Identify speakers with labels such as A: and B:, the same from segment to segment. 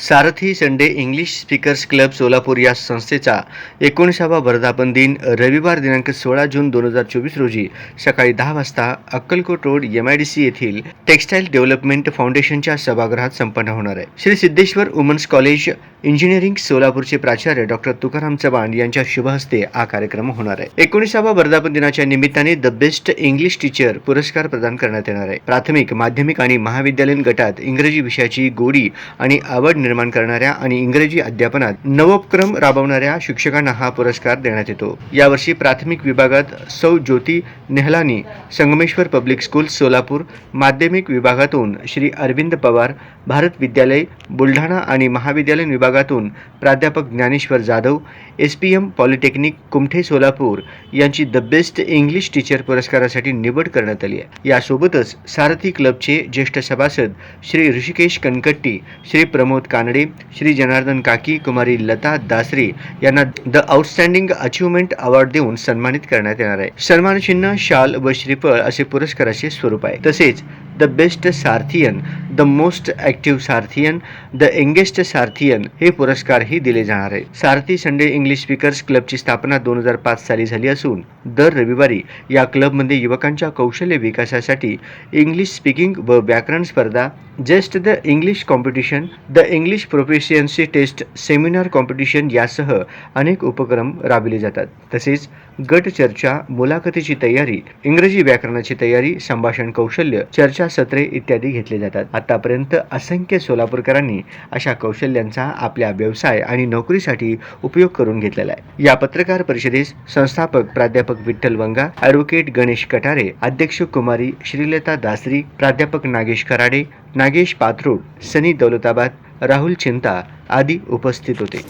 A: सारथी Sunday English speakers club Solapur या संस्थेचा 19वा वर्धापन दिन रविवार दिनांक 16 जून 2024 रोजी सकाळी 10 वाजता अक्कलकोट रोड MIDC येथील टेक्स्टाईल डेव्हलपमेंट फाउंडेशनच्या सभागृहात संपन्न होणार आहे. Shri Siddheshwar women's college engineering सोलापूरचे प्राचार्य डॉक्टर तुकाराम चव्हाण यांच्या शुभ हस्ते हा कार्यक्रम होणार आहे. 19वा वर्धापन दिनाच्या निमित्ताने द बेस्ट इंग्लिश टीचर पुरस्कार प्रदान करण्यात येणार आहे. प्राथमिक, माध्यमिक आणि महाविद्यालयीन गटात इंग्रजी विषयाची गोडी आणि आवड निर्माण करणाऱ्या आणि इंग्रजी अध्यापनात नवोपक्रम राबवणाऱ्या शिक्षकांना हा पुरस्कार देण्यात येतो. यावर्षी प्राथमिक विभागात सौ ज्योती नेहलानी, संगमेश्वर पब्लिक स्कूल सोलापूर, माध्यमिक विभागातून श्री अरविंद पवार, भारत विद्यालय बुलढाणा आणि महाविद्यालयीन विभागातून प्राध्यापक ज्ञानेश्वर जाधव, SPM पॉलिटेक्निक कुमठे सोलापूर यांची द बेस्ट इंग्लिश टीचर पुरस्कारासाठी निवड करण्यात आली आहे. यासोबतच सारथी क्लबचे ज्येष्ठ सभासद श्री ऋषिकेश कनकट्टी, श्री प्रमोद कानडे, श्री जनार्दन काकी, कुमारी लता दासरे यांना द आउटस्टँडिंग अचीवमेंट अवॉर्ड देऊन सन्मानित करण्यात येणार आहे. सन्मान चिन्ह, शाल व श्रीफळ असे पुरस्काराचे स्वरूप आहे. तसेच the best Sarathian, the most active Sarathian, the youngest Sarathian हे पुरस्कारही दिले जाणार आहे. सारथी संडे इंग्लिश स्पीकर्स क्लबची स्थापना 2005 साली झाली असून दर रविवारी या क्लबमध्ये युवकांच्या कौशल्य विकासासाठी इंग्लिश स्पीकिंग व व्याकरण स्पर्धा, just the English competition, the English proficiency test, seminar competition यासह अनेक उपक्रम राबविले जातात. तसेच गट चर्चा, मुलाखतीची तयारी, इंग्रजी व्याकरणाची तयारी, संभाषण कौशल्य, चर्चा सत्रे इत्यादी घेतले जातात. आतापर्यंत असंख्य सोलापूरकरांनी अशा कौशल्यांचा आपल्या व्यवसाय आणि नोकरीसाठी उपयोग करून घेतलेला आहे. या पत्रकार परिषदेस संस्थापक प्राध्यापक विठ्ठल वंगा, ॲडव्होकेट गणेश कटारे, अध्यक्ष कुमारी श्रीलता दासरी, प्राध्यापक नागेश कराडे, नागेश पात्रोड, सनी दौलताबाद, राहुल चिंता आदी उपस्थित होते.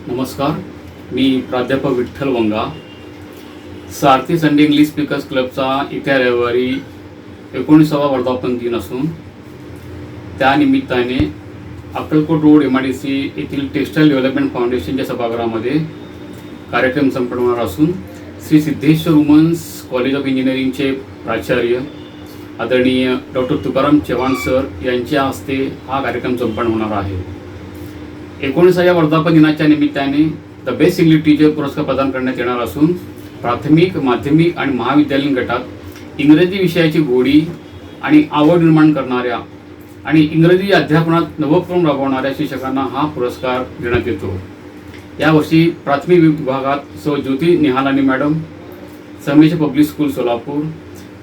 B: नमस्कार, मी प्राध्यापक Vitthal Vanga. Sarathi Sunday English speakers क्लबचा येत्या रविवारी 19वा वर्धापन दिन असून त्यानिमित्ताने अक्कलकोट रोड MIDC येथील टेक्स्टाईल डेव्हलपमेंट फाउंडेशनच्या सभागृहामध्ये कार्यक्रम संपन्न होणार असून Shri Siddheshwar women's college of इंजिनिअरिंगचे प्राचार्य आदरणीय डॉक्टर तुकाराम चव्हाण सर यांच्या हस्ते हा कार्यक्रम संपन्न होणार आहे. 19व्या वर्धापन दिनाच्या निमित्ताने द बेस्ट इंग्लिश टीचर पुरस्कार प्रदान करण्यात येणार असून प्राथमिक, माध्यमिक आणि महाविद्यालयीन गटात इंग्रजी विषयाची गोडी आणि आवड निर्माण करणाऱ्या आणि इंग्रजी अध्यापनात नवोपक्रम राबवणाऱ्या शिक्षकांना हा पुरस्कार देण्यात येतो. यावर्षी प्राथमिक विभागात सौ Jyoti Nehlani madam, Sangameshwar public school Solapur,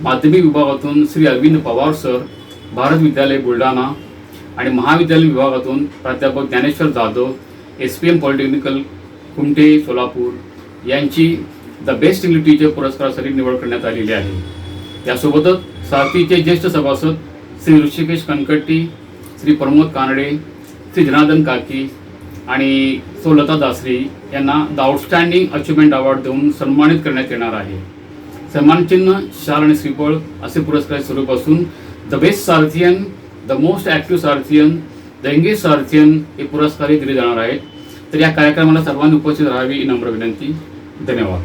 B: माध्यमिक विभागातून श्री अरविंद पवार सर, भारत विद्यालय बुलढाणा आणि महाविद्यालयीन विभागातून प्राध्यापक ज्ञानेश्वर जाधव, SPM पॉलिटेक्निकल कुमठे सोलापूर यांची द बेस्ट इंग्लिश टीचर पुरस्कारासाठी निवड करण्यात आलेली आहे. यासोबतच सारथीचे ज्येष्ठ सभासद श्री ऋषिकेश कनकट्टी, श्री प्रमोद कानडे, श्री जनार्दन काकी आणि सौ लता दासरी यांना द आउटस्टँडिंग अचीवमेंट अवॉर्ड देऊन सन्मानित करण्यात येणार आहे. सन्मान चिन्ह, शाल आणि श्रीफळ असे पुरस्कार स्वरूप असून the best Sarathian, the most active Sarathian, the youngest Sarathian हे पुरस्कारही दिले जाणार आहेत. तर या कार्यक्रमाला सर्वांनी उपस्थित राहावी ही नम्र विनंती. धन्यवाद.